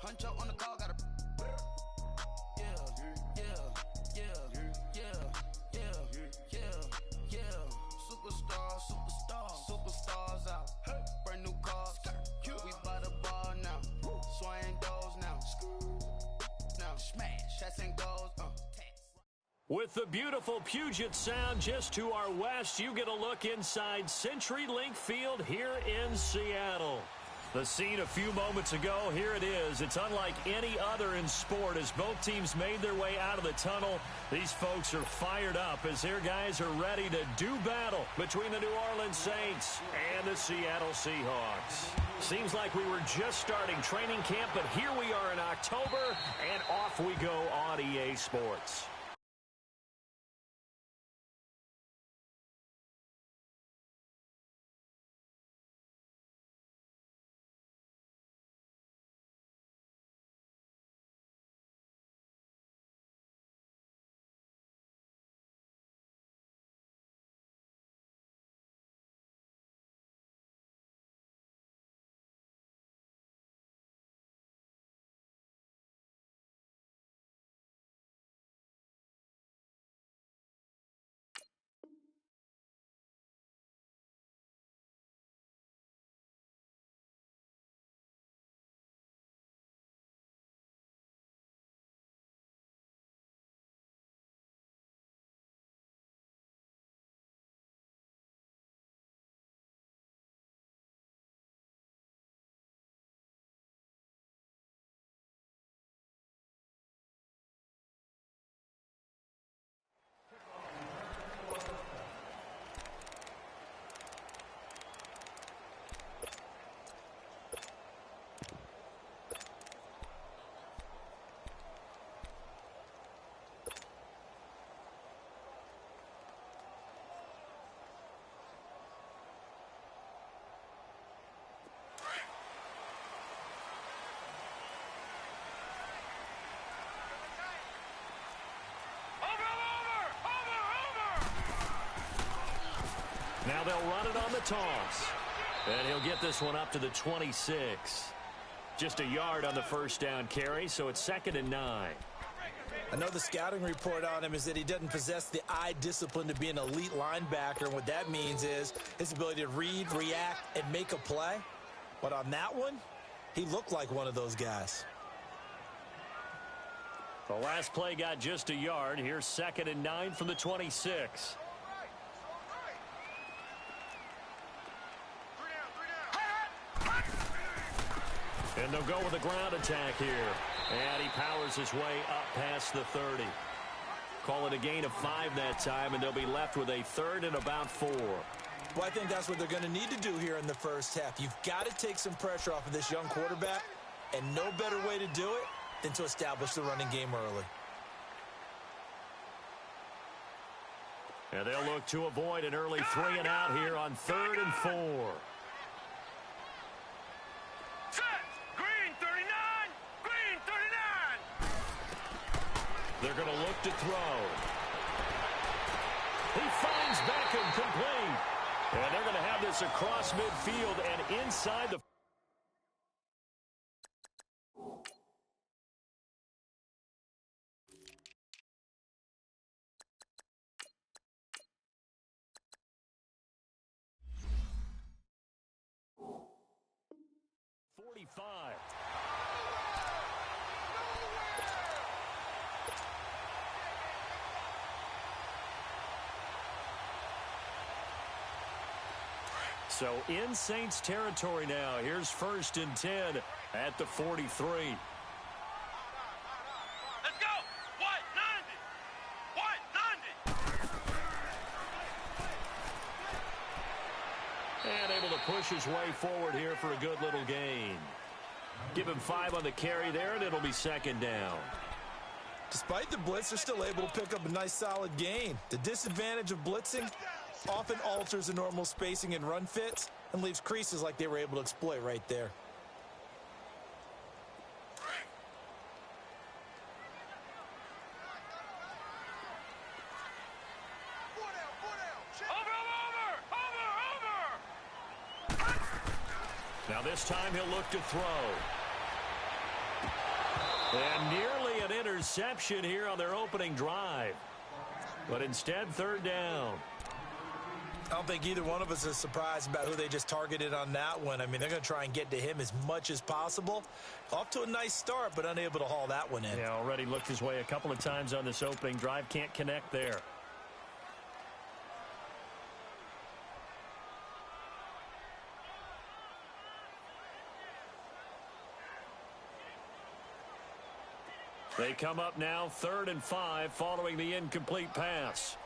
Huncho on the call, got a. Superstars out. Brand new cars. We by the ball now. Swing doors now. Smash. Shots and goals. With the beautiful Puget Sound just to our west, you get a look inside CenturyLink Field here in Seattle. The scene a few moments ago, here it is. It's unlike any other in sport as both teams made their way out of the tunnel. These folks are fired up as their guys are ready to do battle between the New Orleans Saints and the Seattle Seahawks. Seems like we were just starting training camp, but here we are in October, and off we go on EA Sports. Now they'll run it on the toss. And he'll get this one up to the 26. Just a yard on the first down carry, so it's 2nd and 9. I know the scouting report on him is that he doesn't possess the eye discipline to be an elite linebacker. And what that means is his ability to read, react, and make a play. But on that one, he looked like one of those guys. The last play got just a yard. Here's 2nd and 9 from the 26. And they'll go with a ground attack here. And he powers his way up past the 30. Call it a gain of 5 that time, and they'll be left with a 3rd and about 4. Well, I think that's what they're going to need to do here in the first half. You've got to take some pressure off of this young quarterback, and no better way to do it than to establish the running game early. And they'll look to avoid an early 3 and out here on 3rd and 4. They're going to look to throw. He finds Beckham complete. And they're going to have this across midfield and inside the... So in Saints territory now. Here's 1st and 10 at the 43. Let's go! What? 90! And able to push his way forward here for a good little gain. Give him 5 on the carry there, and it'll be 2nd down. Despite the blitz, they're still able to pick up a nice solid gain. The disadvantage of blitzing often alters the normal spacing and run fits and leaves creases like they were able to exploit right there. Now this time he'll look to throw. And nearly an interception here on their opening drive. But instead, third down. I don't think either one of us is surprised about who they just targeted on that one. I mean, they're going to try and get to him as much as possible. Off to a nice start, but unable to haul that one in. Yeah, already looked his way a couple of times on this opening drive. Can't connect there. They come up now 3rd and 5 following the incomplete pass.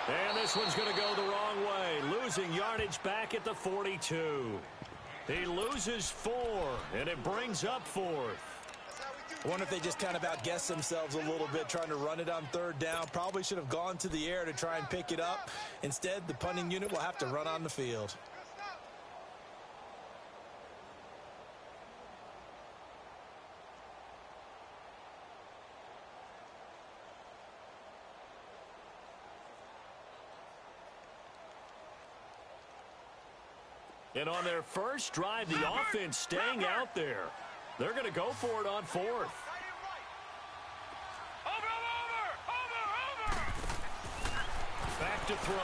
And this one's going to go the wrong way. Losing yardage back at the 42. He loses 4, and it brings up 4th. I wonder if they just kind of outguessed themselves a little bit trying to run it on 3rd down. Probably should have gone to the air to try and pick it up. Instead, the punting unit will have to run on the field. And on their first drive, the offense staying out there. They're going to go for it on 4th. Over! Back to throw.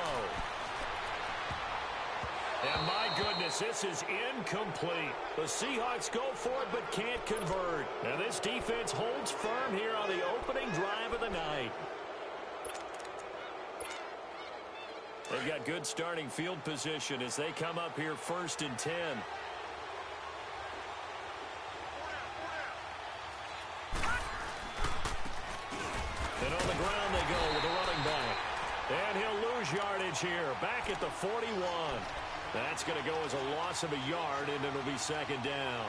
And my goodness, this is incomplete. The Seahawks go for it but can't convert. And this defense holds firm here on the opening drive of the night. They've got good starting field position as they come up here 1st and 10. And on the ground they go with a running back. And he'll lose yardage here, back at the 41. That's going to go as a loss of a yard, and it'll be 2nd down.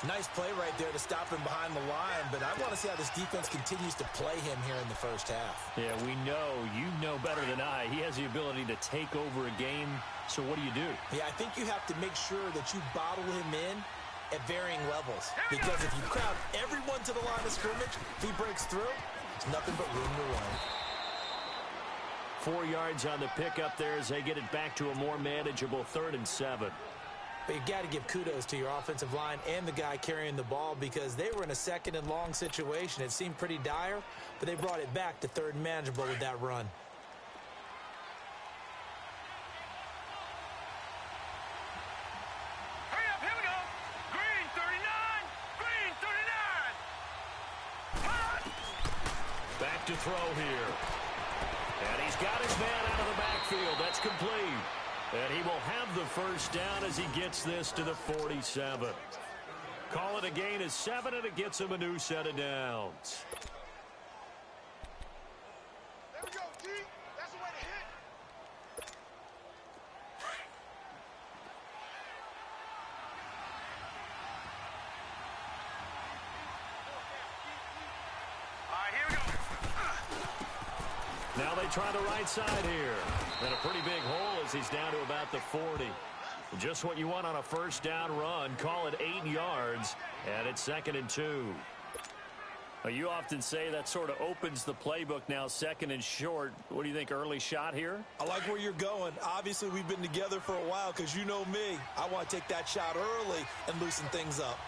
Nice play right there to stop him behind the line, but I want to see how this defense continues to play him here in the first half. Yeah, we know. You know better than I. He has the ability to take over a game, so what do you do? Yeah, I think you have to make sure that you bottle him in at varying levels, because if you crowd everyone to the line of scrimmage, if he breaks through, there's nothing but room to run. 4 yards on the pickup there as they get it back to a more manageable 3rd and 7. But you got to give kudos to your offensive line and the guy carrying the ball, because they were in a 2nd and long situation. It seemed pretty dire, but they brought it back to 3rd and manageable with that run. Hurry up, here we go. Green 39, green 39. Back to throw here. And he's got his man out of the backfield. That's complete. And he will have the first down as he gets this to the 47. Call it a gain of 7, and it gets him a new set of downs. There we go, D. That's the way to hit. All right, here we go. Now they try the right side here. And a pretty big hole as he's down to about the 40. Just what you want on a first down run. Call it 8 yards, and it's 2nd and 2. Well, you often say that sort of opens the playbook now, 2nd and short. What do you think, early shot here? I like where you're going. Obviously, we've been together for a while, because you know me. I want to take that shot early and loosen things up.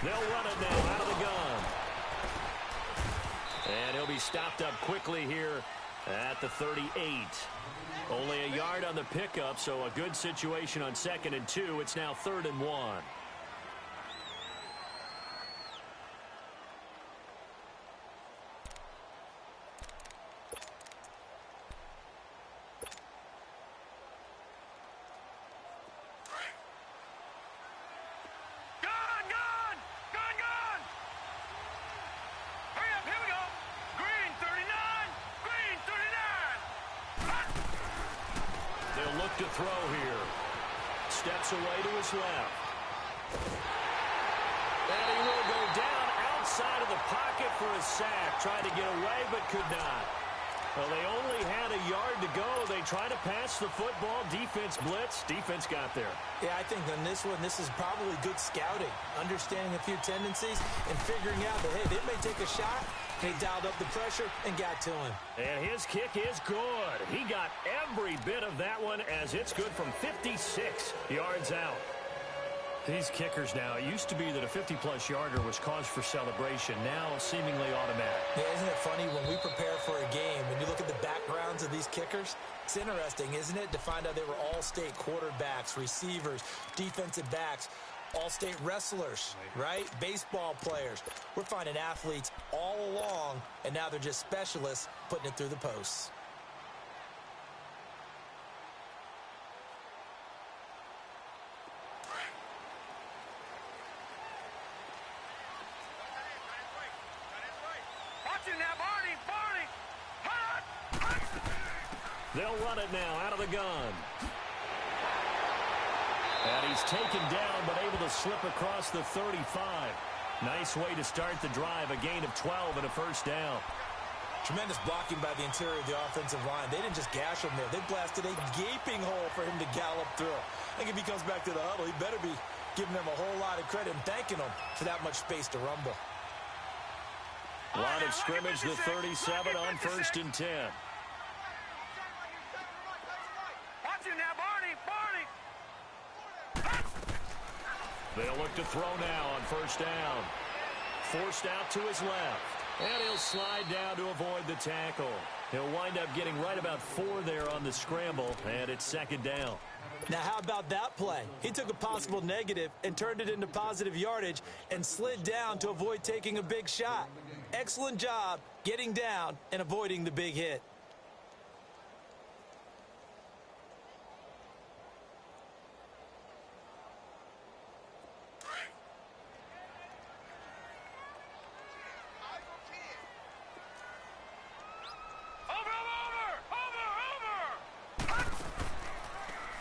They'll run it now out of the gun. And he'll be stopped up quickly here at the 38. Only a yard on the pickup, so a good situation on 2nd and 2. It's now 3rd and 1. To throw here. Steps away to his left. And he will go down outside of the pocket for a sack. Tried to get away but could not. Well, they only had a yard to go. They tried to pass the football. Defense blitz. Defense got there. Yeah, I think on this one, this is probably good scouting. Understanding a few tendencies and figuring out that, hey, they may take a shot, They dialed up the pressure and got to him. And his kick is good. He got every bit of that one as it's good from 56 yards out. These kickers now, it used to be that a 50-plus yarder was cause for celebration. Now seemingly automatic. Yeah, isn't it funny when we prepare for a game and you look at the backgrounds of these kickers? It's interesting, isn't it, to find out they were all-state quarterbacks, receivers, defensive backs, all-state wrestlers, right? Baseball players. We're finding athletes all along, and now they're just specialists putting it through the posts. They'll run it now out of the gun. And he's taken down, but able to slip across the 35. Nice way to start the drive, a gain of 12 and a first down. Tremendous blocking by the interior of the offensive line. They didn't just gash him there. They blasted a gaping hole for him to gallop through. I think if he comes back to the huddle, he better be giving them a whole lot of credit and thanking them for that much space to rumble. Line of scrimmage, the 37 on 1st and 10. They'll look to throw now on 1st down. Forced out to his left. And he'll slide down to avoid the tackle. He'll wind up getting right about 4 there on the scramble, and it's 2nd down. Now, how about that play? He took a possible negative and turned it into positive yardage and slid down to avoid taking a big shot. Excellent job getting down and avoiding the big hit.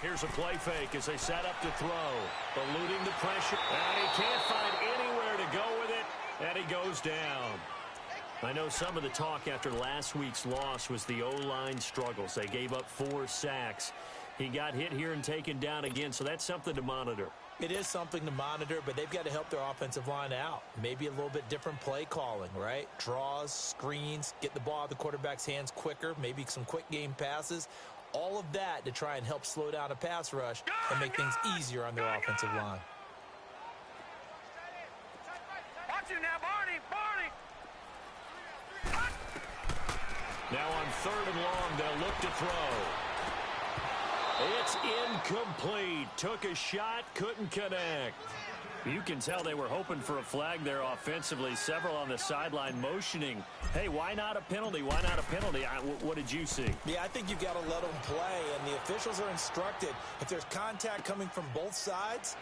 Here's a play fake as they set up to throw. Eluding the pressure. And he can't find anywhere to go with it. And he goes down. I know some of the talk after last week's loss was the O-line struggles. They gave up 4 sacks. He got hit here and taken down again, so that's something to monitor. It is something to monitor, but they've got to help their offensive line out. Maybe a little bit different play calling, right? Draws, screens, get the ball out of the quarterback's hands quicker, maybe some quick game passes. All of that to try and help slow down a pass rush and make things easier on their offensive line. Watch it now, Barney! Now on 3rd and long, they'll look to throw. It's incomplete. Took a shot, couldn't connect. You can tell they were hoping for a flag there offensively. Several on the sideline motioning. Hey, why not a penalty? Why not a penalty? What did you see? Yeah, I think you've got to let them play, and the officials are instructed. If there's contact coming from both sides,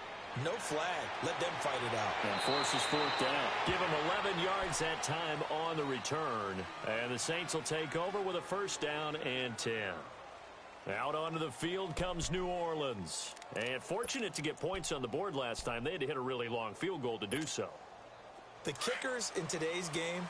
no flag. Let them fight it out. And forces 4th down. Give them 11 yards that time on the return. And the Saints will take over with a 1st down and 10. Out onto the field comes New Orleans. And fortunate to get points on the board last time. They had to hit a really long field goal to do so. The kickers in today's game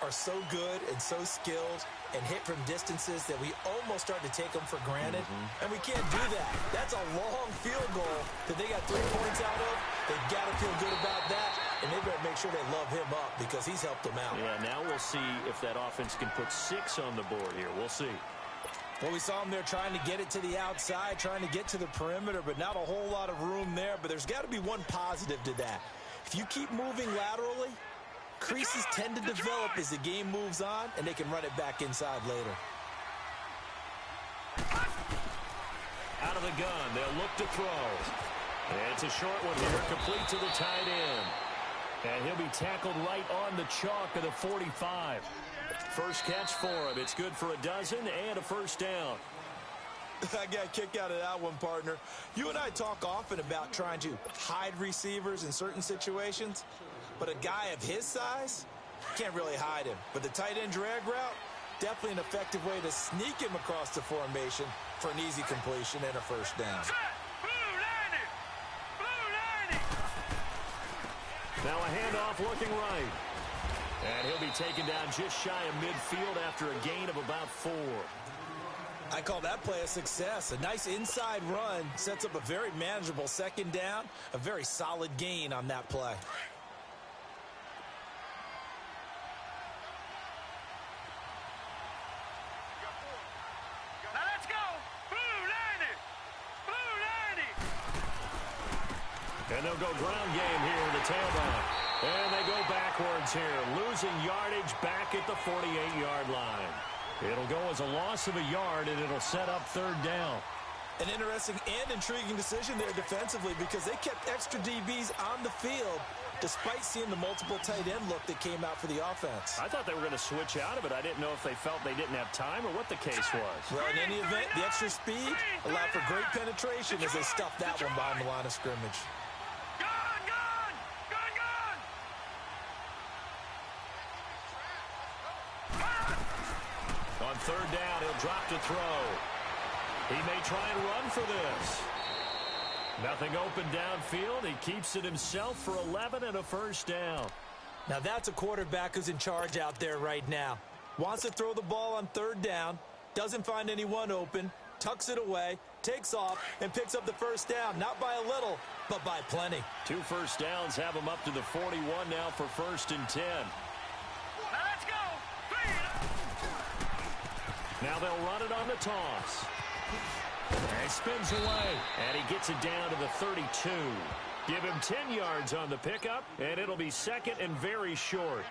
are so good and so skilled and hit from distances that we almost start to take them for granted. And we can't do that. That's a long field goal that they got 3 points out of. They've got to feel good about that. And they better make sure they love him up because he's helped them out. Yeah, now we'll see if that offense can put 6 on the board here. We'll see. Well, we saw him there trying to get it to the outside, trying to get to the perimeter, but not a whole lot of room there. But there's got to be one positive to that. If you keep moving laterally, creases tend to develop as the game moves on, and they can run it back inside later. Out of the gun, they'll look to throw. And it's a short one here, complete to the tight end. And he'll be tackled right on the chalk of the 45. First catch for him. It's good for a dozen and a 1st down. I got a kick out of that one, partner. You and I talk often about trying to hide receivers in certain situations, but a guy of his size can't really hide him. But the tight end drag route, definitely an effective way to sneak him across the formation for an easy completion and a 1st down. Now a handoff looking right. And he'll be taken down just shy of midfield after a gain of about 4. I call that play a success. A nice inside run sets up a very manageable 2nd down. A very solid gain on that play. And they'll go ground game here with the tailback. And they go backwards here, losing yardage back at the 48-yard line. It'll go as a loss of a yard, and it'll set up third down. An interesting and intriguing decision there defensively because they kept extra DBs on the field despite seeing the multiple tight end look that came out for the offense. I thought they were going to switch out of it. I didn't know if they felt they didn't have time or what the case was. Well, in any event, the extra speed allowed for great penetration as they stuffed that one behind the line of scrimmage. On third down, he'll drop to throw. He may try and run for this. Nothing open downfield. He keeps it himself for 11 and a first down. Now that's a quarterback who's in charge out there right now. Wants to throw the ball on third down, doesn't find anyone open, tucks it away, takes off, and picks up the first down. Not by a little, but by plenty. 2 first downs have him up to the 41 now for 1st and 10. Now let's go. 3. Now they'll run it on the toss. And he spins away, and he gets it down to the 32. Give him 10 yards on the pickup, and it'll be 2nd and very short.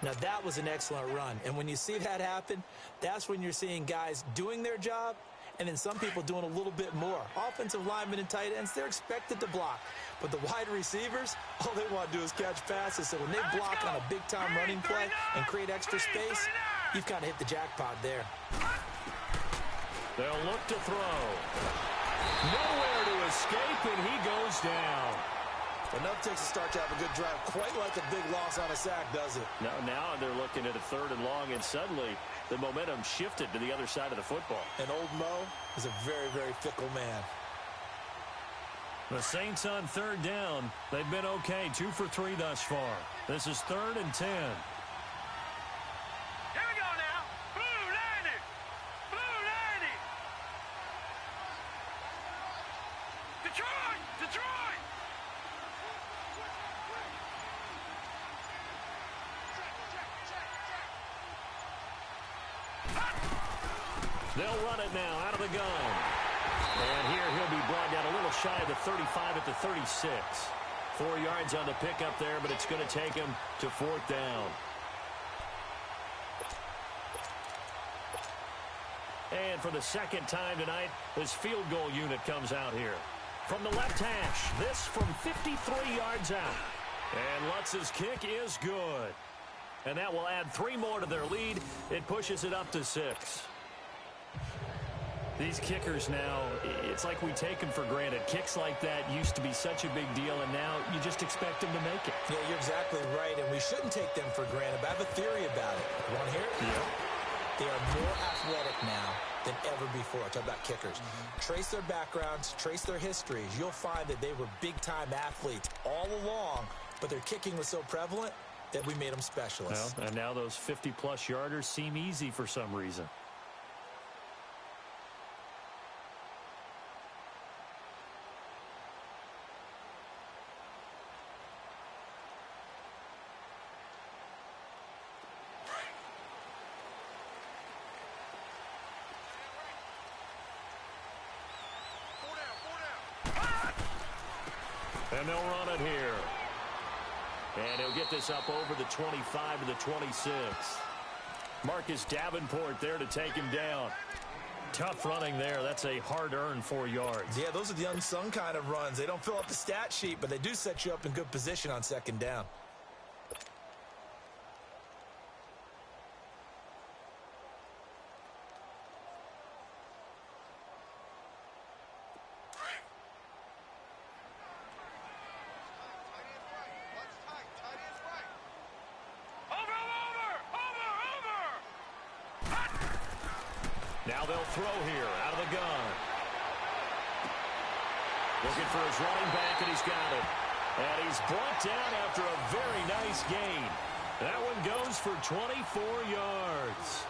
Now that was an excellent run, and when you see that happen, that's when you're seeing guys doing their job, and then some people doing a little bit more. Offensive linemen and tight ends, they're expected to block, but the wide receivers, all they want to do is catch passes, so when they block on a big-time running play and create extra space, you've kind of hit the jackpot there. They'll look to throw. Nowhere to escape, and he goes down. Enough takes a start to have a good drive. Quite like a big loss on a sack, does it? No, now they're looking at a 3rd and long, and suddenly the momentum shifted to the other side of the football. And old Mo is a very, very fickle man. The Saints on 3rd down. They've been okay, 2 for 3 thus far. This is 3rd and 10. They'll run it now out of the gun. And here he'll be brought down a little shy of the 35 at the 36. 4 yards on the pickup there, but it's going to take him to 4th down. And for the 2nd time tonight, his field goal unit comes out here. From the left hash, this from 53 yards out. And Lutz's kick is good. And that will add 3 more to their lead. It pushes it up to 6. These kickers now, it's like we take them for granted. Kicks like that used to be such a big deal, and now you just expect them to make it. Yeah, you're exactly right, and we shouldn't take them for granted, but I have a theory about it. You want to hear it? Yeah. They are more athletic now than ever before. I talk about kickers. Trace their backgrounds, trace their histories. You'll find that they were big-time athletes all along, but their kicking was so prevalent that we made them specialists. Well, and now those 50-plus yarders seem easy for some reason. And they'll run it here. And he'll get this up over the 25 to the 26. Marcus Davenport there to take him down. Tough running there. That's a hard-earned 4 yards. Yeah, those are the unsung kind of runs. They don't fill up the stat sheet, but they do set you up in good position on 2nd down. Now they'll throw here out of the gun. Looking for his running back, and he's got it. And he's brought down after a very nice gain. That one goes for 24 yards.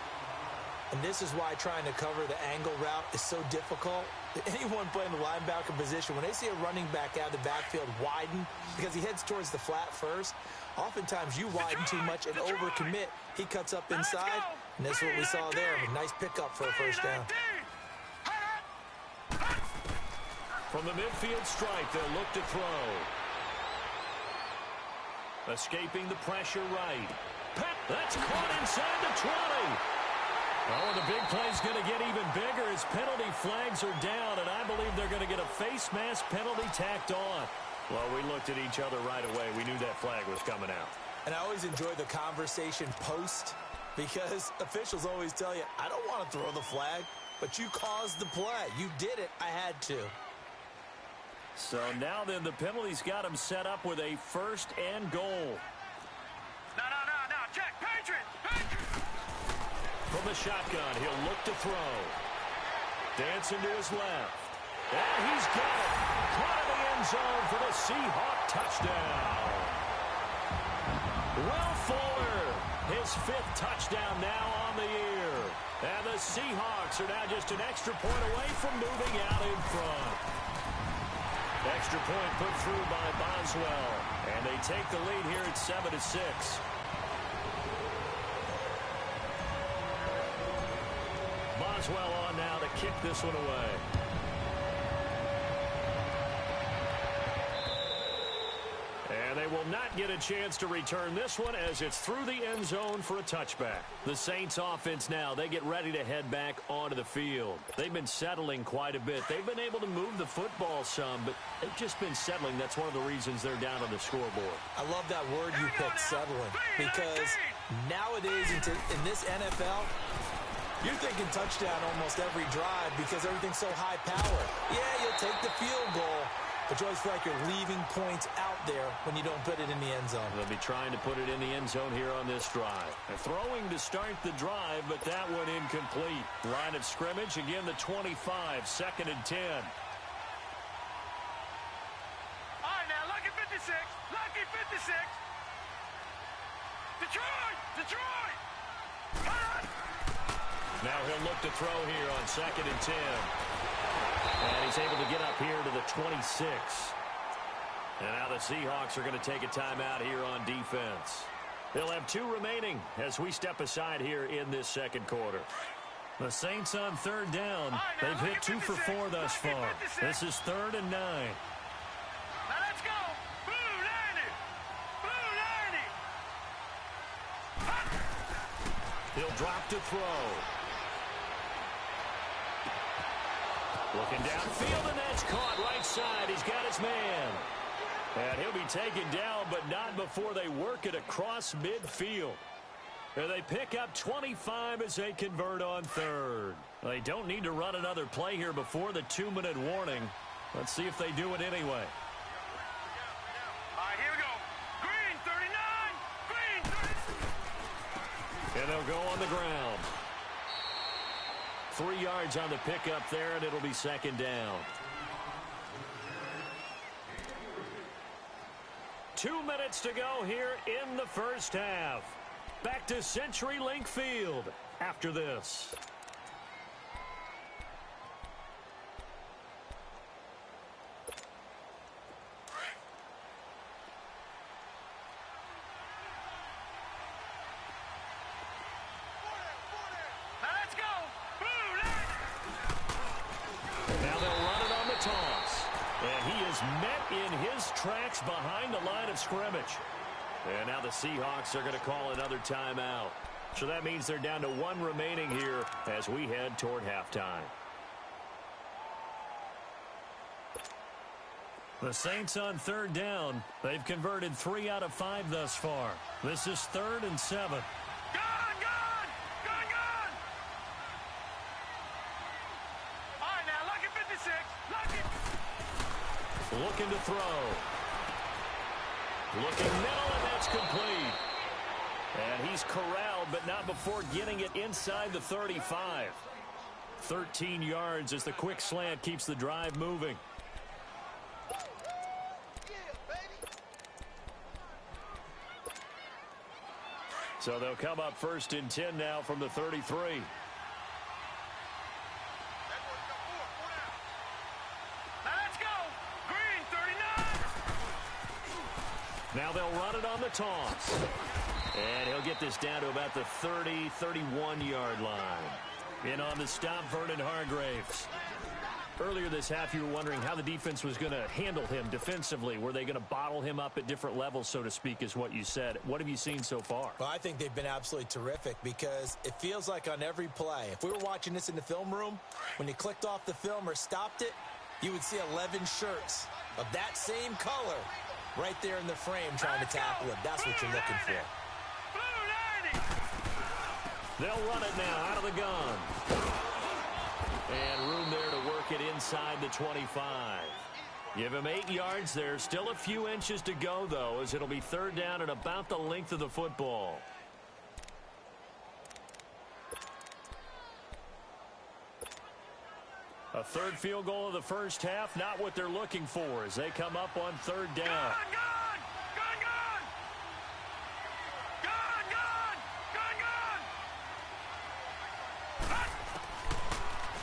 And this is why trying to cover the angle route is so difficult. Anyone playing the linebacker position, when they see a running back out of the backfield widen because he heads towards the flat first, oftentimes you widen too much and overcommit. He cuts up inside, and that's what we saw there. A nice pickup for a first down. From the midfield stripe, they'll look to throw. Escaping the pressure right. That's caught inside the 20. Oh, and the big play's going to get even bigger as penalty flags are down, and I believe they're going to get a face mask penalty tacked on. Well, we looked at each other right away. We knew that flag was coming out. And I always enjoy the conversation post because officials always tell you, I don't want to throw the flag, but you caused the play. You did it. I had to. So now then, the penalty's got him set up with a first and goal. No. Check. Patriot. From the shotgun, he'll look to throw. Dancing to his left. And he's got it. Caught in the end zone for the Seahawk touchdown. Will Fuller, his 5th touchdown now on the year. And the Seahawks are now just an extra point away from moving out in front. Extra point put through by Boswell. And they take the lead here at 7-6. Boswell on now to kick this one away. And they will not get a chance to return this one as it's through the end zone for a touchback. The Saints offense now, they get ready to head back onto the field. They've been settling quite a bit. They've been able to move the football some, but they've just been settling. That's one of the reasons they're down on the scoreboard. I love that word you picked, settling, because nowadays in this NFL, you're thinking touchdown almost every drive because everything's so high power. Yeah, you'll take the field goal, but you always feel like you're leaving points out there when you don't put it in the end zone. They'll be trying to put it in the end zone here on this drive. They're throwing to start the drive, but that one incomplete. Line of scrimmage, again the 25, 2nd and 10. All right, now, lucky 56. Lucky 56. Detroit. Come on. Now he'll look to throw here on 2nd and 10. And he's able to get up here to the 26. And now the Seahawks are going to take a timeout here on defense. They'll have 2 remaining as we step aside here in this second quarter. The Saints on 3rd down. They've hit 2 for 4 thus far. This is 3rd and 9. Now let's go. Blue 90. He'll drop to throw. Looking downfield, and that's caught right side. He's got his man. And he'll be taken down, but not before they work it across midfield. And they pick up 25 as they convert on 3rd. They don't need to run another play here before the 2-minute warning. Let's see if they do it anyway. All right, here we go. Green 39. And they'll go on the ground. 3 yards on the pickup there, and it'll be 2nd down. 2 minutes to go here in the first half. Back to CenturyLink Field after this. Met in his tracks behind the line of scrimmage. And now the Seahawks are going to call another timeout. So that means they're down to 1 remaining here as we head toward halftime. The Saints on 3rd down. They've converted 3 out of 5 thus far. This is 3rd and 7. Gone! All right, now, lucky 56. Lucky. Looking to throw. Looking middle, and that's complete. And he's corralled, but not before getting it inside the 35. 13 yards as the quick slant keeps the drive moving. So they'll come up 1st and 10 now from the 33. Now they'll run it on the toss. And he'll get this down to about the 30, 31-yard line. In on the stop, Vernon Hargraves. Earlier this half, you were wondering how the defense was going to handle him defensively. Were they going to bottle him up at different levels, so to speak, is what you said. What have you seen so far? Well, I think they've been absolutely terrific because it feels like on every play, if we were watching this in the film room, when you clicked off the film or stopped it, you would see 11 shirts of that same color right there in the frame trying to tackle him. That's what you're looking for. They'll run it now out of the gun. And room there to work it inside the 25. Give him 8 yards there. Still a few inches to go, though, as it'll be third down at about the length of the football. A third field goal of the first half, not what they're looking for as they come up on third down.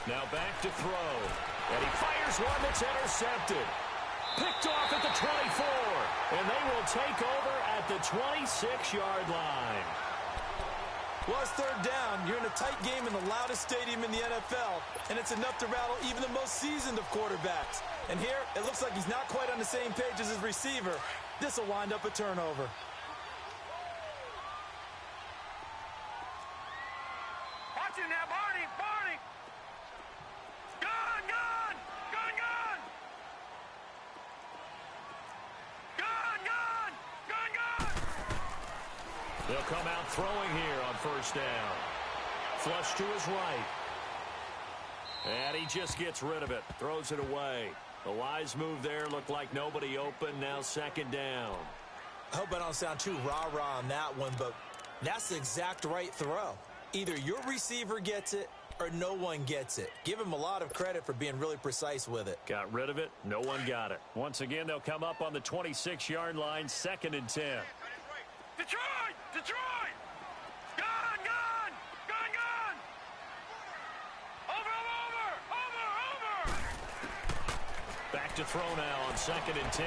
Now back to throw. And he fires one that's intercepted. Picked off at the 24. And they will take over at the 26-yard line. Well, it's third down. You're in a tight game in the loudest stadium in the NFL, and it's enough to rattle even the most seasoned of quarterbacks. And here, it looks like he's not quite on the same page as his receiver. This will wind up a turnover. Watch him now, Barney! Barney! Gun! Gun! Gun! Gun! Gun! Gun! Gun! Gun! They'll come out throwing here on first down. Flush to his right. And he just gets rid of it. Throws it away. The wise move there. Looked like nobody open. Now second down. I hope I don't sound too rah-rah on that one, but that's the exact right throw. Either your receiver gets it or no one gets it. Give him a lot of credit for being really precise with it. Got rid of it. No one got it. Once again, they'll come up on the 26-yard line, 2nd and 10. Detroit! Detroit! Gun! Gun! Gun! Gun! Over! Over! Over! Over! Back to throw now on 2nd and 10.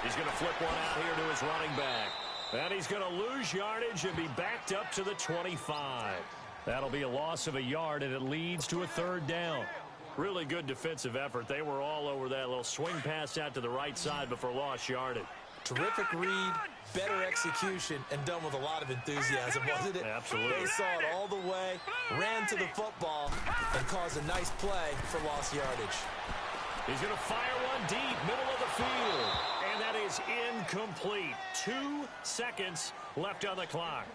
He's going to flip one out here to his running back. And he's going to lose yardage and be backed up to the 25. That'll be a loss of a yard, and it leads to a third down. Really good defensive effort. They were all over that little swing pass out to the right side before lost yardage. Terrific read, better execution, and done with a lot of enthusiasm, wasn't it? Absolutely. They saw it all the way, ran to the football, and caused a nice play for lost yardage. He's going to fire one deep, middle of the field. And that is incomplete. 2 seconds left on the clock.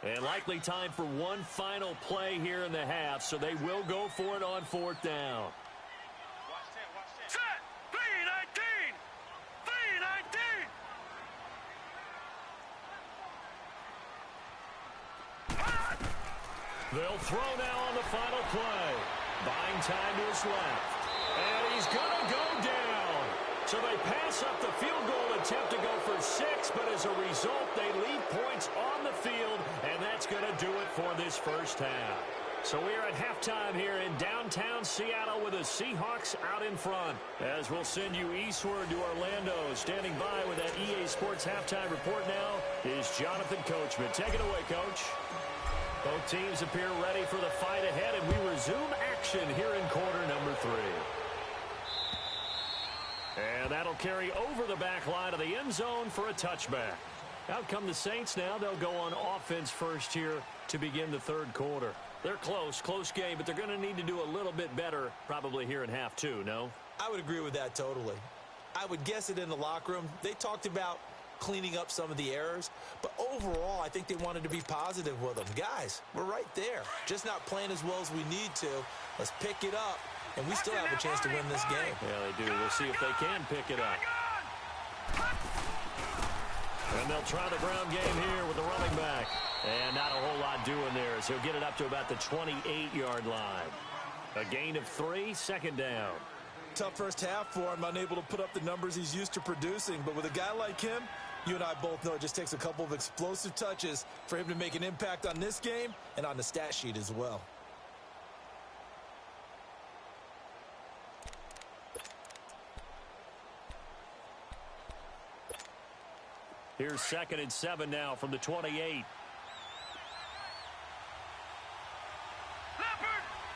And likely time for one final play here in the half, so they will go for it on 4th down. Set! 3-19! 3-19! They'll throw now on the final play. Buying time to his left. And he's going to go down. So they pass up the field goal attempt to go for 6, but as a result, they leave points on the field, and that's going to do it for this first half. So we are at halftime here in downtown Seattle with the Seahawks out in front. As we'll send you eastward to Orlando. Standing by with that EA Sports halftime report now is Jonathan Coachman. Take it away, Coach. Both teams appear ready for the fight ahead, and we resume action here in quarter number 3. And that'll carry over the back line of the end zone for a touchback. Out come the Saints now. They'll go on offense first here to begin the third quarter. They're close game, but they're going to need to do a little bit better probably here in half 2, no? I would agree with that totally. I would guess it in the locker room. They talked about cleaning up some of the errors, but overall, I think they wanted to be positive with them. Guys, we're right there. Just not playing as well as we need to. Let's pick it up, and we still have a chance to win this game. Yeah, they do. We'll see if they can pick it up. And they'll try the ground game here with the running back. And not a whole lot doing there, as he'll get it up to about the 28-yard line. A gain of 3, 2nd down. Tough first half for him, unable to put up the numbers he's used to producing. But with a guy like him, you and I both know it just takes a couple of explosive touches for him to make an impact on this game and on the stat sheet as well. Here's 2nd and 7 now from the 28. Leopard!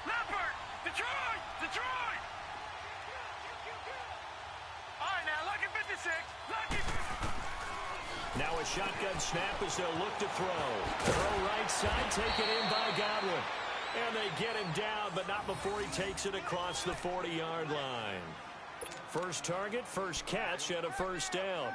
Leopard! Detroit! Detroit! All right, now, lucky 56. Lucky. Now a shotgun snap as they'll look to throw. Throw right side, taken in by Godwin. And they get him down, but not before he takes it across the 40-yard line. First target, first catch, and a first down.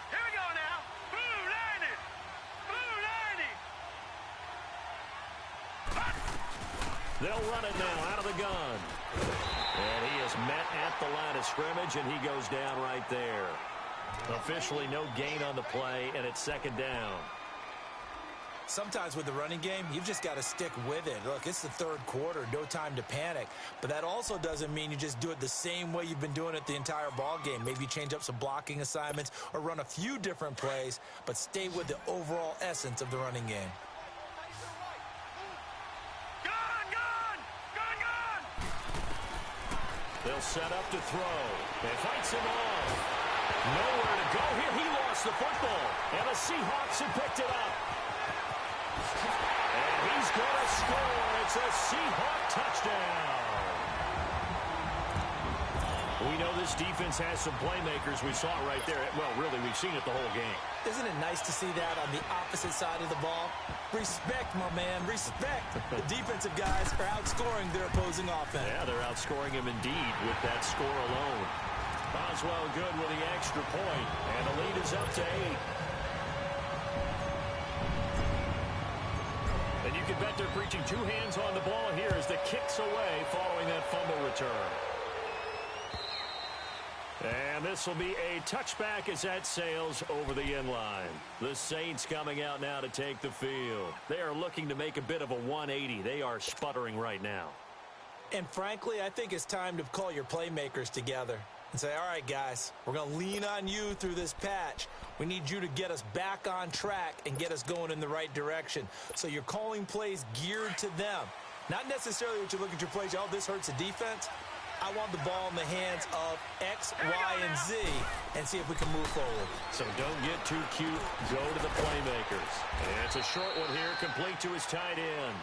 Here we go now. Blue landed. Blue landed. They'll run it now out of the gun. And he is met at the line of scrimmage, and he goes down right there. Officially no gain on the play, and it's 2nd down. Sometimes with the running game, you've just got to stick with it. Look, it's the 3rd quarter, no time to panic. But that also doesn't mean you just do it the same way you've been doing it the entire ball game. Maybe change up some blocking assignments or run a few different plays, but stay with the overall essence of the running game. They'll set up to throw. It fights him off. Nowhere to go here. He lost the football. And the Seahawks have picked it up. And he's going to score. It's a Seahawk touchdown. We know this defense has some playmakers. We saw it right there. Well, really, we've seen it the whole game. Isn't it nice to see that on the opposite side of the ball? Respect, my man, respect. The defensive guys are outscoring their opposing offense. Yeah, they're outscoring him indeed with that score alone. Boswell good with the extra point, and the lead is up to 8. And you can bet they're preaching 2 hands on the ball here as the kick's away following that fumble return. And this will be a touchback as that sails over the end line. The Saints coming out now to take the field. They are looking to make a bit of a 180. They are sputtering right now. And frankly, I think it's time to call your playmakers together and say, all right, guys, we're going to lean on you through this patch. We need you to get us back on track and get us going in the right direction. So you're calling plays geared to them. Not necessarily what you look at your plays, oh, this hurts the defense. I want the ball in the hands of X, Y, and Z and see if we can move forward. So don't get too cute. Go to the playmakers. And it's a short one here, complete to his tight end.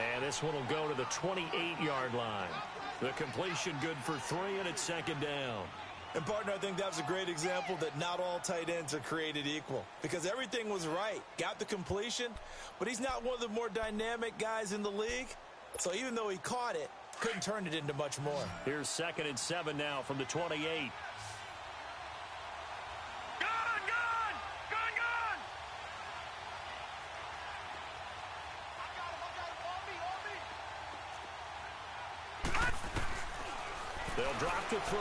And this one will go to the 28-yard line. The completion good for 3, and it's 2nd down. And, partner, I think that was a great example that not all tight ends are created equal because everything was right. Got the completion, but he's not one of the more dynamic guys in the league. So even though he caught it, couldn't turn it into much more. Here's 2nd and 7 now from the 28. Gun! They'll drop to throw.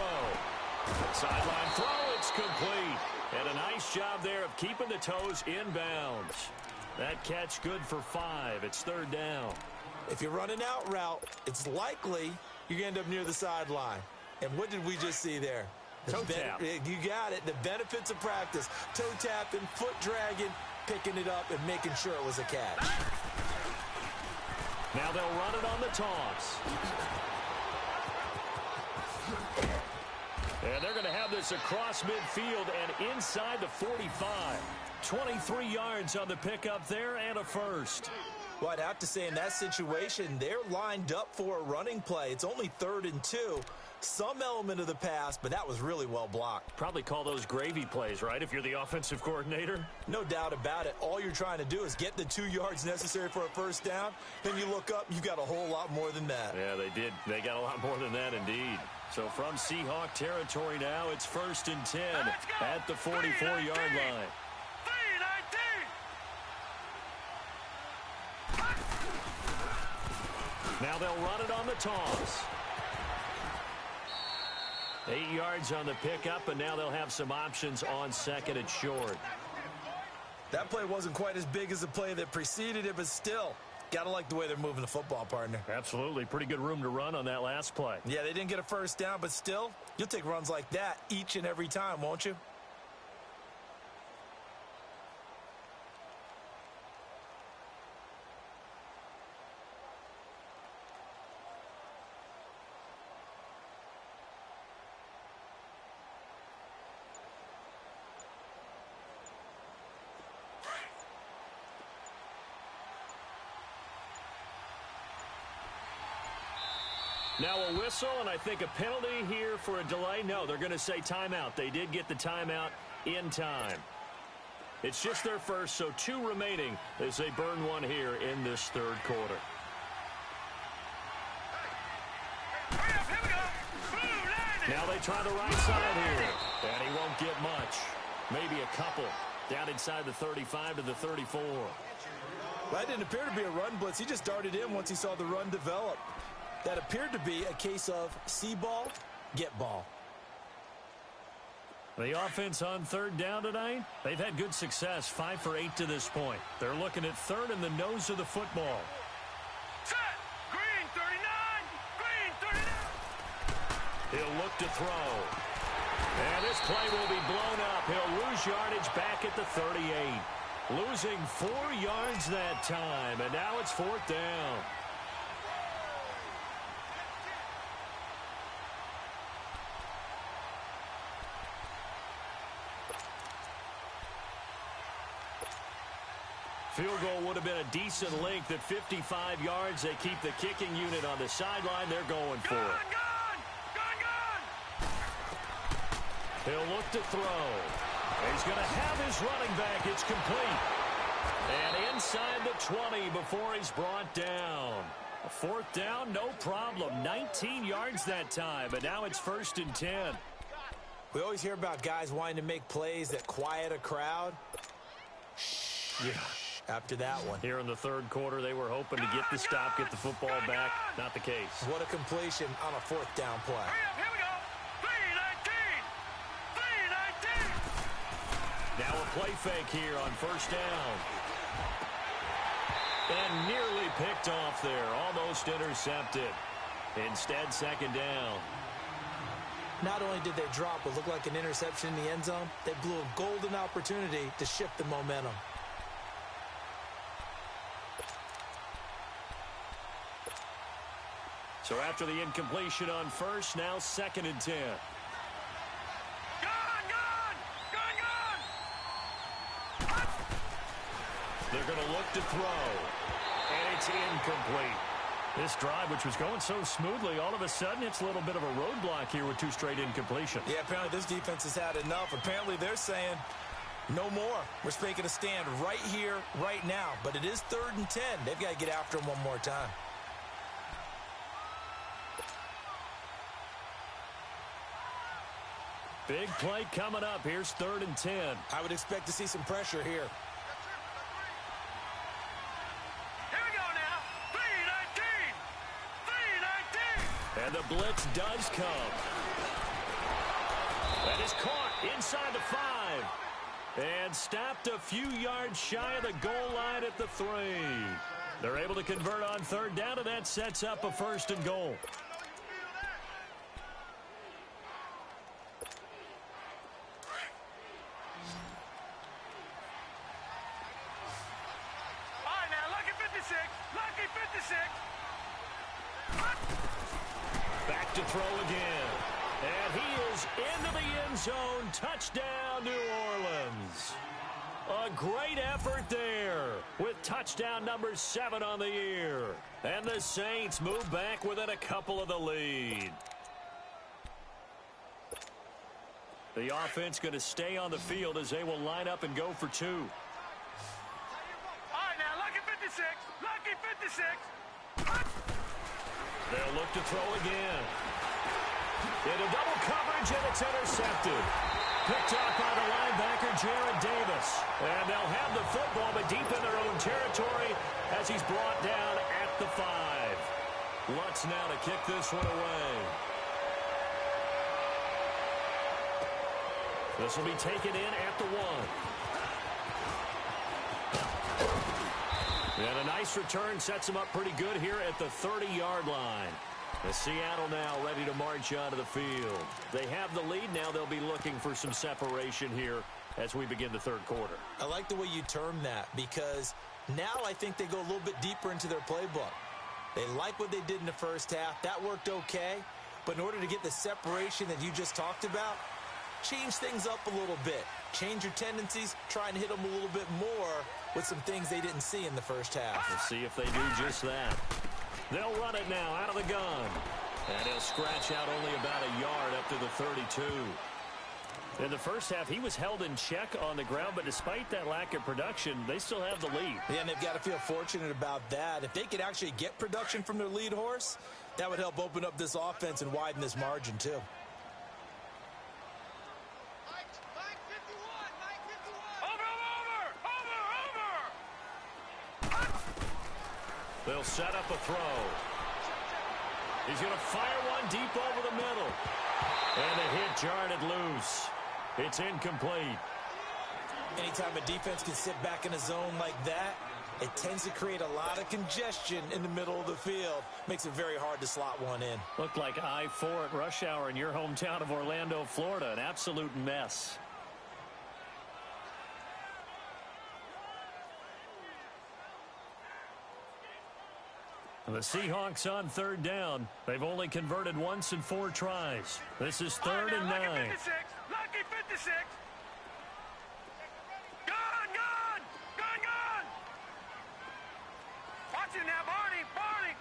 Sideline throw, it's complete. And a nice job there of keeping the toes inbounds. That catch good for 5. It's 3rd down. If you run an out route, it's likely you're going to end up near the sideline. And what did we just see there? Toe tap. You got it. The benefits of practice. Toe tapping, foot dragging, picking it up, and making sure it was a catch. Now they'll run it on the toss. And they're going to have this across midfield and inside the 45. 23 yards on the pickup there and a first. Well, I'd have to say in that situation, they're lined up for a running play. It's only 3rd and 2. Some element of the pass, but that was really well blocked. Probably call those gravy plays, right, if you're the offensive coordinator? No doubt about it. All you're trying to do is get the 2 yards necessary for a first down. Then you look up, you've got a whole lot more than that. Yeah, they did. They got a lot more than that indeed. So from Seahawk territory now, it's 1st and 10 at the 44-yard line. Now they'll run it on the toss. 8 yards on the pickup, and now they'll have some options on 2nd and short. That play wasn't quite as big as the play that preceded it, but still, gotta like the way they're moving the football, partner. Absolutely. Pretty good room to run on that last play. Yeah, they didn't get a first down, but still, you'll take runs like that each and every time, won't you? Now a whistle, and I think a penalty here for a delay. No, they're going to say timeout. They did get the timeout in time. It's just their first, so 2 remaining as they burn one here in this third quarter. Now they try the right side here, and he won't get much. Maybe a couple. Down inside the 35 to the 34. That didn't appear to be a run blitz. He just darted in once he saw the run develop. That appeared to be a case of see ball, get ball. The offense on third down tonight, they've had good success, 5 for 8 to this point. They're looking at third in the nose of the football. Set. Green 39. Green 39. He'll look to throw. And this play will be blown up. He'll lose yardage back at the 38. Losing 4 yards that time, and now it's 4th down. Field goal would have been a decent length at 55 yards. They keep the kicking unit on the sideline. They're going for it. He'll look to throw. He's going to have his running back. It's complete. And inside the 20 before he's brought down. A 4th down, no problem. 19 yards that time, and now it's 1st and 10. We always hear about guys wanting to make plays that quiet a crowd. Yeah. After that one. Here in the third quarter, they were hoping to get the stop, get the football back. Not the case. What a completion on a 4th down play. Here we go. 3-19. 3-19. Now a play fake here on 1st down. And nearly picked off there. Almost intercepted. Instead, 2nd down. Not only did they drop what looked like an interception in the end zone, they blew a golden opportunity to shift the momentum. So after the incompletion on 1st, now 2nd and 10. They're going to look to throw. And it's incomplete. This drive, which was going so smoothly, all of a sudden it's a little bit of a roadblock here with 2 straight incompletion. Yeah, apparently this defense has had enough. Apparently they're saying, no more. We're making a stand right here, right now. But it is 3rd and 10. They've got to get after him one more time. Big play coming up. Here's 3rd and 10. I would expect to see some pressure here. Here we go now. 3-19. 3-19. And the blitz does come. That is caught inside the 5. And stopped a few yards shy of the goal line at the 3. They're able to convert on 3rd down, and that sets up a 1st and goal. Back to throw again. And he is into the end zone. Touchdown, New Orleans. A great effort there with touchdown number 7 on the year. And the Saints move back within a couple of the lead. The offense going to stay on the field as they will line up and go for 2. All right, now, lucky 56. Lucky 56. They'll look to throw again. Into double coverage, and it's intercepted. Picked up by the linebacker, Jared Davis. And they'll have the football, but deep in their own territory as he's brought down at the 5. Lutz now to kick this one away. This will be taken in at the 1. And a nice return sets him up pretty good here at the 30-yard line. The Seattle now ready to march onto the field. They have the lead. Now they'll be looking for some separation here as we begin the third quarter. I like the way you term that because now I think they go a little bit deeper into their playbook. They like what they did in the first half. That worked okay. But in order to get the separation that you just talked about, change things up a little bit. Change your tendencies. Try and hit them a little bit more with some things they didn't see in the first half. We'll see if they do just that. They'll run it now out of the gun. And he'll scratch out only about a yard up to the 32. In the first half, he was held in check on the ground, but despite that lack of production, they still have the lead. Yeah, and they've got to feel fortunate about that. If they could actually get production from their lead horse, that would help open up this offense and widen this margin, too. They'll set up a throw. He's going to fire one deep over the middle. And a hit jarred it loose. It's incomplete. Anytime a defense can sit back in a zone like that, it tends to create a lot of congestion in the middle of the field. Makes it very hard to slot one in. Looked like I-4 at rush hour in your hometown of Orlando, Florida. An absolute mess. The Seahawks on third down. They've only converted once in 4 tries. This is 3rd and 9. Lucky 56. Lucky 56. Gone, gone, gone, gone. Watch it now, Barney, Barney.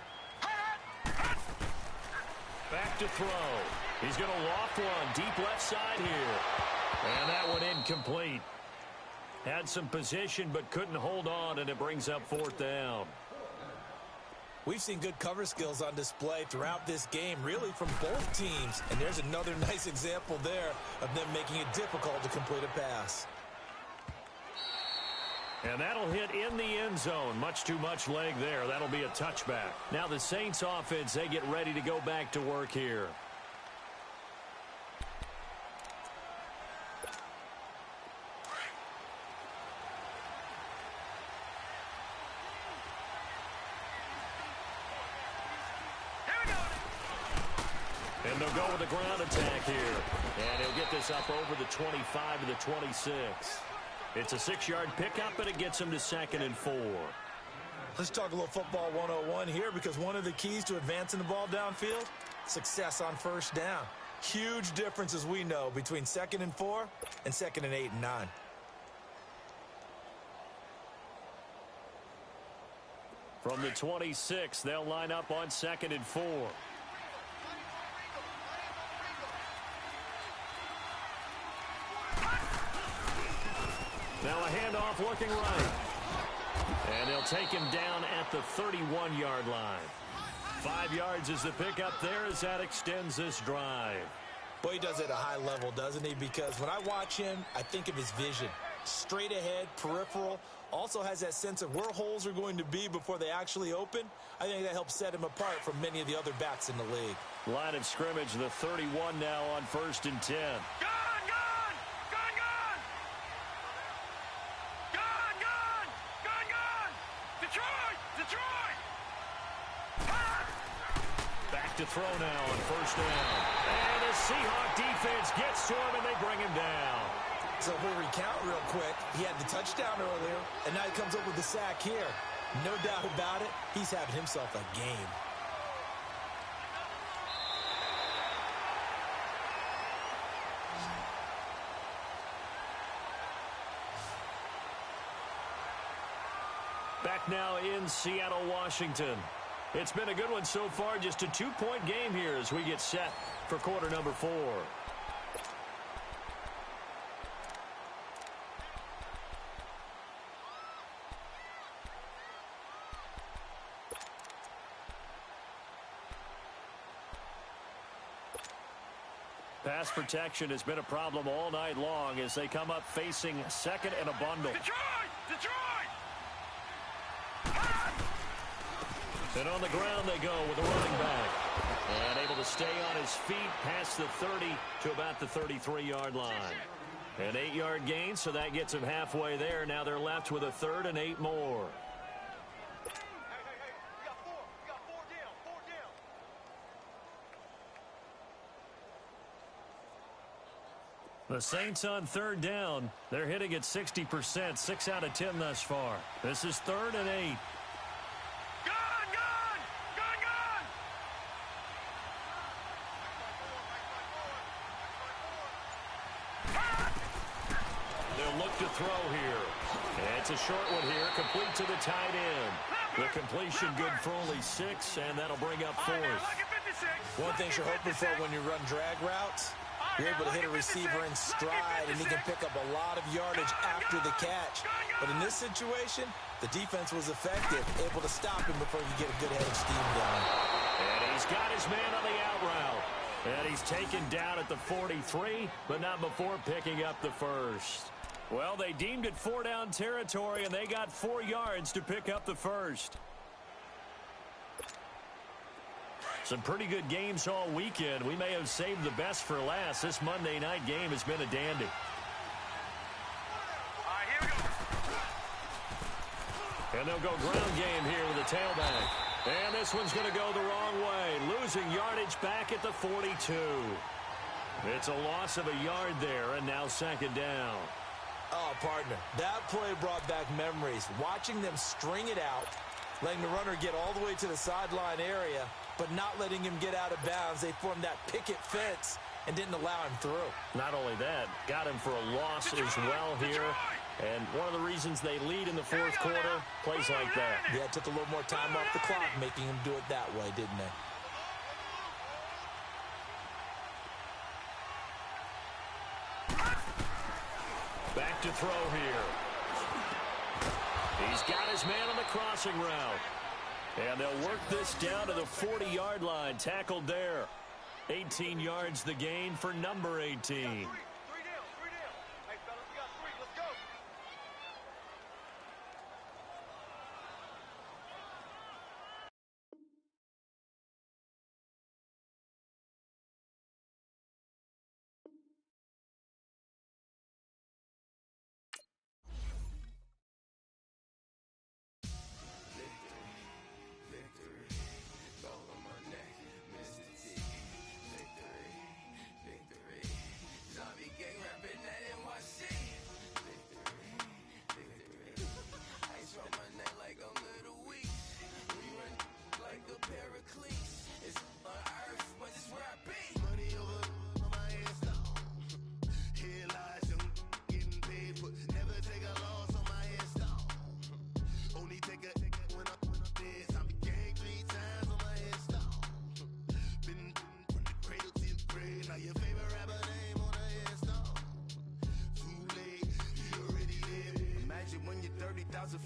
Back to throw. He's going to loft one deep left side here. And that one incomplete. Had some position but couldn't hold on, and it brings up 4th down. We've seen good cover skills on display throughout this game, really from both teams. And there's another nice example there of them making it difficult to complete a pass. And that'll hit in the end zone. Much too much leg there. That'll be a touchback. Now the Saints offense, they get ready to go back to work here. And they'll go with the ground attack here. And he'll get this up over the 25 to the 26. It's a 6-yard pickup, and it gets him to 2nd and 4. Let's talk a little football 101 here, because one of the keys to advancing the ball downfield, success on first down. Huge difference, as we know, between 2nd and 4 and 2nd and 8 and 9. From the 26, they'll line up on 2nd and 4. Now a handoff looking right. And they'll take him down at the 31-yard line. 5 yards is the pickup there as that extends this drive. Boy, he does it at a high level, doesn't he? Because when I watch him, I think of his vision. Straight ahead, peripheral. Also has that sense of where holes are going to be before they actually open. I think that helps set him apart from many of the other backs in the league. Line of scrimmage, the 31 now on 1st and 10. Back to throw now on 1st down. And the Seahawk defense gets to him, and they bring him down. So if we recount real quick, he had the touchdown earlier, and now he comes up with the sack here. No doubt about it, he's having himself a game. Back now in Seattle, Washington. It's been a good one so far, just a 2-point game here as we get set for quarter number 4. Pass protection has been a problem all night long as they come up facing 2nd and a bundle. Detroit! And on the ground they go with a running back. And able to stay on his feet past the 30 to about the 33-yard line. An 8-yard gain, so that gets him halfway there. Now they're left with a 3rd and 8 more. We got 4 down, 4 down. The Saints on 3rd down. They're hitting at 60%, 6 out of 10 thus far. This is 3rd and 8. To throw here. And it's a short one here, complete to the tight end. The completion good for only 6, and that'll bring up 4th. Lucky 56. One thing you're hoping for when you run drag routes, you're able to hit a receiver in stride, and he can pick up a lot of yardage after the catch. But in this situation, the defense was effective, able to stop him before he could get a good head of steam going. And he's got his man on the out route. And he's taken down at the 43, but not before picking up the first. Well, they deemed it 4-down territory, and they got 4 yards to pick up the first. Some pretty good games all weekend. We may have saved the best for last. This Monday night game has been a dandy. Here we go. And they'll go ground game here with a tailback. And this one's going to go the wrong way, losing yardage back at the 42. It's a loss of a yard there, and now second down. Oh, partner, that play brought back memories. Watching them string it out, letting the runner get all the way to the sideline area, but not letting him get out of bounds. They formed that picket fence and didn't allow him through. Not only that, got him for a loss as well here. And one of the reasons they lead in the fourth quarter, plays like that. Yeah, it took a little more time off the clock, making him do it that way, didn't they? Back to throw here. He's got his man on the crossing route. And they'll work this down to the 40-yard line. Tackled there. 18 yards the gain for number 18. Three deal. Hey, fellas, we got 3. Let's go.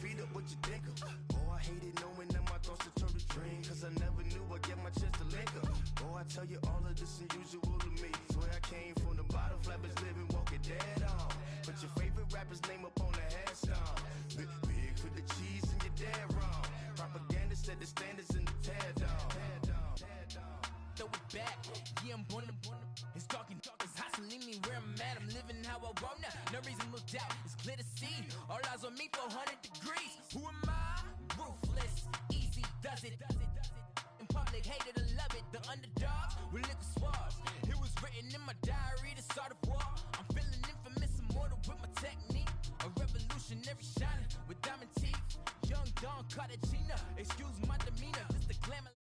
Feet up, what you think of? Oh, I hated knowing that my thoughts would turn to dream, cause I never knew I'd get my chance to link up. Oh, I tell you all of this unusual to me. Swear I came from the bottom, flappers living, walking dead on. Put your favorite rapper's name up on the headstone. Big for the cheese and you're dead wrong. Propaganda set the standards in the tear down. Throw it back, yeah, I'm born to it's talking, it's hustling me where I'm at. I'm living how I want now. No reason to look out, it's clear to see. All eyes on me for 100 degrees. Who am I? Ruthless, easy does it. In public, hated or love it. The underdogs with liquor swabs. It was written in my diary to start a war. I'm feeling infamous, immortal with my technique. A revolutionary shining with diamond teeth. Young Don Cartagena, excuse my demeanor. Just the glamour.